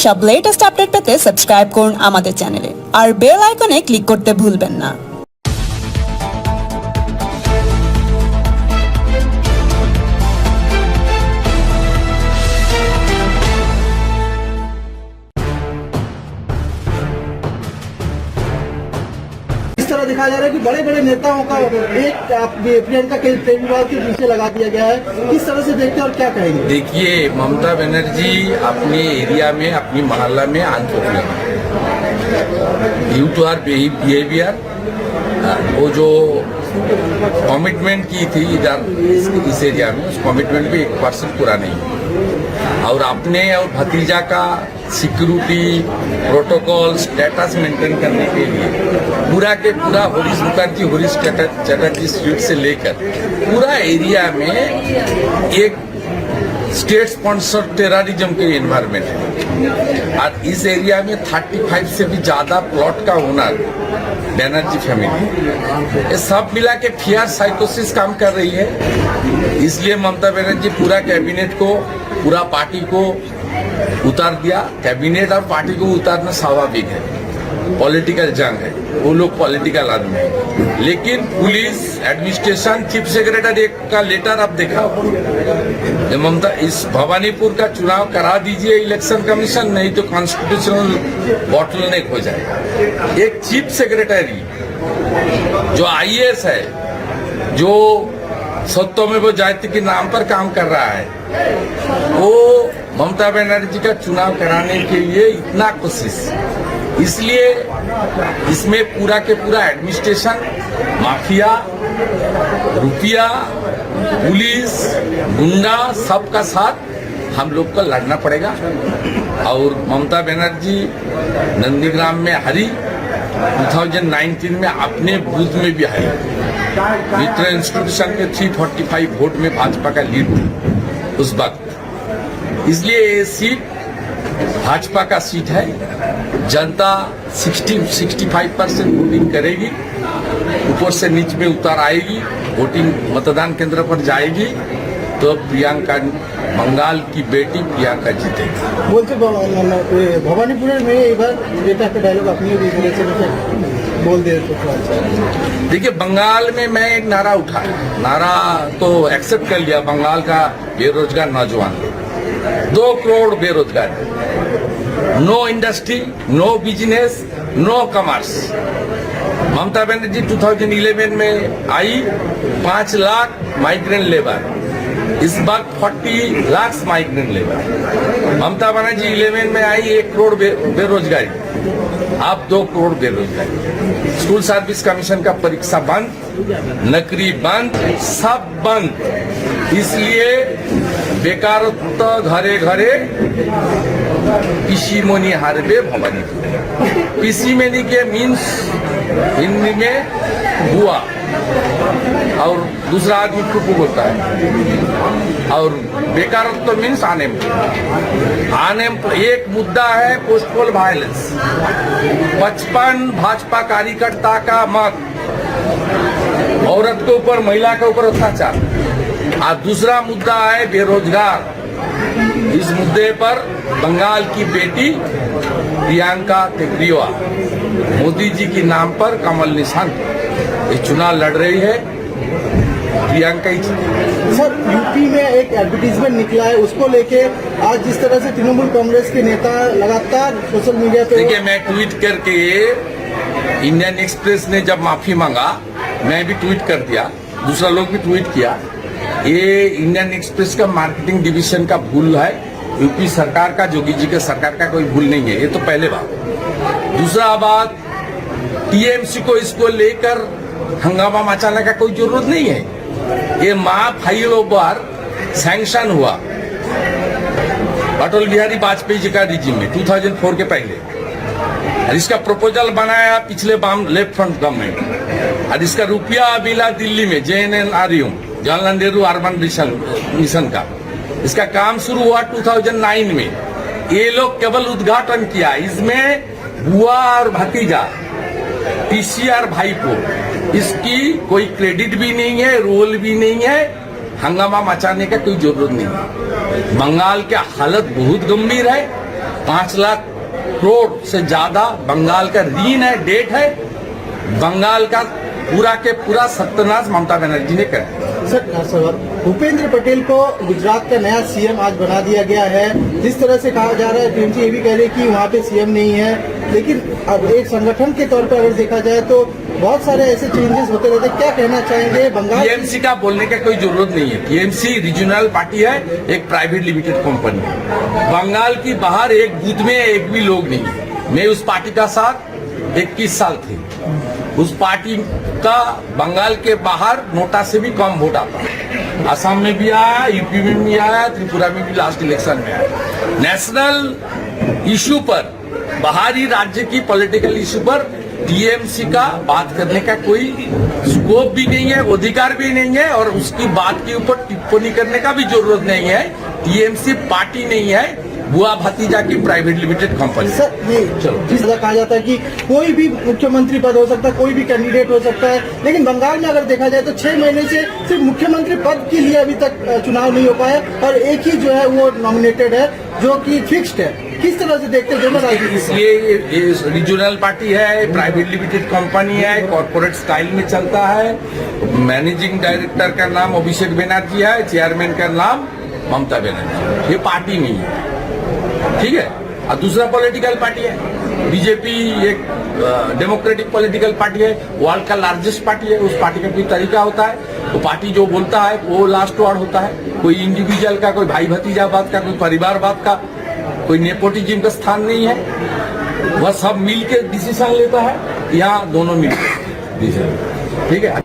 সব latest update পেতে subscribe করুন আমাদের চ্যানেলে আর বেল আইকনে ক্লিক করতে ভুলবেন না। इस तरह दिखाया जा रहा है कि बड़े बड़े नेताओं का एक प्रियंका केजरीवाल के पीछे लगा दिया गया है। किस तरह से देखते हैं और क्या कहेंगे? देखिए, ममता बनर्जी अपने एरिया में, अपनी मोहल्ला में अनपॉपुलर है ड्यू टू आवर बिहेवियर। वो जो कमिटमेंट की थी इधर इस एरिया में, उस कमिटमेंट पे 1% पूरा नहीं है। और अपने और भतीजा का सिक्योरिटी प्रोटोकॉल स्टेटस मेंटेन करने के लिए पूरा के पूरा हरीश मुखर्जी, हरीश चटर्जी स्ट्रीट से लेकर पूरा एरिया में एक स्टेट स्पॉन्सर टेररिज्म के एनवायरमेंट है। और इस एरिया में 35 से भी ज्यादा प्लॉट का ओनर बनर्जी फैमिली, ये सब मिला के फियर साइकोसिस काम कर रही है। इसलिए ममता बनर्जी पूरा कैबिनेट को, पूरा पार्टी को उतार दिया। कैबिनेट और पार्टी को उतारना स्वाभाविक है, पॉलिटिकल जंग है, वो लोग पॉलिटिकल आदमी है। लेकिन पुलिस एडमिनिस्ट्रेशन, चीफ सेक्रेटरी का लेटर अब देखा, ममता इस भवानीपुर का चुनाव करा दीजिए इलेक्शन कमीशन, नहीं तो कॉन्स्टिट्यूशनल बॉटलनेक हो जाएगा। एक चीफ सेक्रेटरी जो IAS है, जो सत्यमेव जयते के नाम पर काम कर रहा है, वो ममता बनर्जी का चुनाव कराने के लिए इतना कोशिश, इसलिए इसमें पूरा के पूरा एडमिनिस्ट्रेशन, माफिया, रुपया, पुलिस, गुंडा, सबका साथ हम लोग को लड़ना पड़ेगा। और ममता बनर्जी नंदीग्राम में हारी, 2019 में अपने बूथ में भी हारी। मित्र इंस्टीट्यूशन के 345 वोट में भाजपा का लीड थी उस वक्त। इसलिए ये सीट भाजपा का सीट है। जनता 60-65% वोटिंग करेगी, ऊपर से नीचे में उतर आएगी, वोटिंग मतदान केंद्र पर जाएगी, तो प्रियंका, बंगाल की बेटी प्रियंका जीतेगी। बोलते भवानीपुर में एक बार बेटा का डायलॉग अपनी भी बोल दे तो देखिए, बंगाल में मैं एक नारा उठाया, नारा तो एक्सेप्ट कर लिया। बंगाल का बेरोजगार नौजवान 2 करोड़ बेरोजगार, no industry, no business, no commerce. Mamata Banerjee 2011 में आई 5 लाख माइग्रेंट लेबर, इस वक्त 40 लाख माइग्रेंट लेबर। ममता बनर्जी 11 में आई 1 करोड़ बेरोजगारी, अब 2 करोड़ बेरोजगारी। स्कूल सर्विस कमीशन का परीक्षा बंद, नौकरी बंद, सब बंद। इसलिए बेकारत्व घरे घरे पिसीमनी हारबे भवानीपुर। पिसीमनी के मीन्स हिंदी में बुआ, और दूसरा आदमी टुकु बोलता है। और बेकारत्व मीन्स अनएम्प्लॉयड। एक मुद्दा है पोस्टल वायलेंस, 55 भाजपा कार्यकर्ता का मत, औरत के ऊपर, महिला के ऊपर अत्याचार। और दूसरा मुद्दा है बेरोजगार। इस मुद्दे पर बंगाल की बेटी प्रियंका केजरीवाल मोदी जी के नाम पर कमल निशान ये चुनाव लड़ रही है, प्रियंका ही जीतेगी। सर, यूपी में एक एडवर्टीजमेंट निकला है, उसको लेके आज जिस तरह से तृणमूल कांग्रेस के नेता लगातार सोशल मीडिया पे, देखिए, मैं ट्वीट करके, इंडियन एक्सप्रेस ने जब माफी मांगा, मैं भी ट्वीट कर दिया, दूसरा लोग भी ट्वीट किया। ये इंडियन एक्सप्रेस का मार्केटिंग डिवीजन का भूल है, यूपी सरकार का, योगी जी के सरकार का कोई भूल नहीं है। ये तो पहले बात। दूसरा बात, टीएमसी को इसको लेकर हंगामा मचाने का कोई जरूरत नहीं है। ये फाइल बार सैंक्शन हुआ अटल बिहारी वाजपेयी जी का रिजीम में 2004 के पहले, और इसका प्रपोजल बनाया पिछले वाम लेफ्ट फ्रंट गवर्नमेंट, और इसका रुपया मिला दिल्ली में JNNRU, Jawaharlal Nehru urban mission का। इसका काम शुरू हुआ 2009 में। ये लोग केवल उद्घाटन किया, इसमें बुआ और भतीजा, PCR भाईपो, इसकी कोई क्रेडिट भी नहीं है, रोल भी नहीं है। हंगामा मचाने का कोई जरूरत नहीं है। बंगाल की हालत बहुत गंभीर है। 5 लाख करोड़ से ज्यादा बंगाल का ऋण है, डेट है। बंगाल का पूरा के पूरा सत्यानाश ममता बनर्जी ने कर सर, भूपेंद्र पटेल को गुजरात का नया सीएम आज बना दिया गया है। जिस तरह से कहा जा रहा है, टीएमसी ये भी कह रही है कि वहाँ पे सीएम नहीं है, लेकिन अब एक संगठन के तौर पर अगर देखा जाए तो बहुत सारे ऐसे चेंजेस होते रहते हैं। क्या कहना चाहेंगे बंगाल? टीएमसी का बोलने का कोई जरूरत नहीं है। टीएमसी रीजनल पार्टी है, एक प्राइवेट लिमिटेड कंपनी है। बंगाल की बाहर एक बूथ में एक भी लोग नहीं है। मैं उस पार्टी का साथ 21 साल थे। उस पार्टी का बंगाल के बाहर नोटा से भी कम वोट आता। असम में भी आया, यूपी में भी आया, त्रिपुरा में भी लास्ट इलेक्शन में आया। नेशनल इशू पर, बाहरी राज्य की पॉलिटिकल इशू पर टीएमसी का बात करने का कोई स्कोप भी नहीं है, अधिकार भी नहीं है, और उसकी बात के ऊपर टिप्पणी करने का भी जरूरत नहीं है। टीएमसी पार्टी नहीं है, बुआ भतीजा की प्राइवेट लिमिटेड कंपनी। सर, ये जिस तरह कहा जाता है कि कोई भी मुख्यमंत्री पद हो सकता है, कोई भी कैंडिडेट हो सकता है, लेकिन बंगाल में अगर देखा जाए तो 6 महीने से सिर्फ मुख्यमंत्री पद के लिए अभी तक चुनाव नहीं हो पाया, और एक ही जो है वो नॉमिनेटेड है, जो कि फिक्स्ड है। किस तरह से देखते हैं दोनों राजनीति? इसलिए ये रीजनल पार्टी है, प्राइवेट लिमिटेड कंपनी है, कॉर्पोरेट स्टाइल में चलता है। मैनेजिंग डायरेक्टर का नाम अभिषेक बनर्जी है, चेयरमैन का नाम ममता बनर्जी। ये पार्टी नहीं है, ठीक है। और दूसरा पॉलिटिकल पार्टी है बीजेपी, एक डेमोक्रेटिक पॉलिटिकल पार्टी है, वर्ल्ड का लार्जेस्ट पार्टी है। उस पार्टी का कोई तरीका होता है, तो पार्टी जो बोलता है वो लास्ट वर्ड होता है। कोई इंडिविजुअल का, कोई भाई भतीजा बात का, कोई परिवारवाद का, कोई नेपोटिज्म का स्थान नहीं है। वह सब मिल के डिसीजन लेता है, यहाँ दोनों मिल के डिसीजन, ठीक है।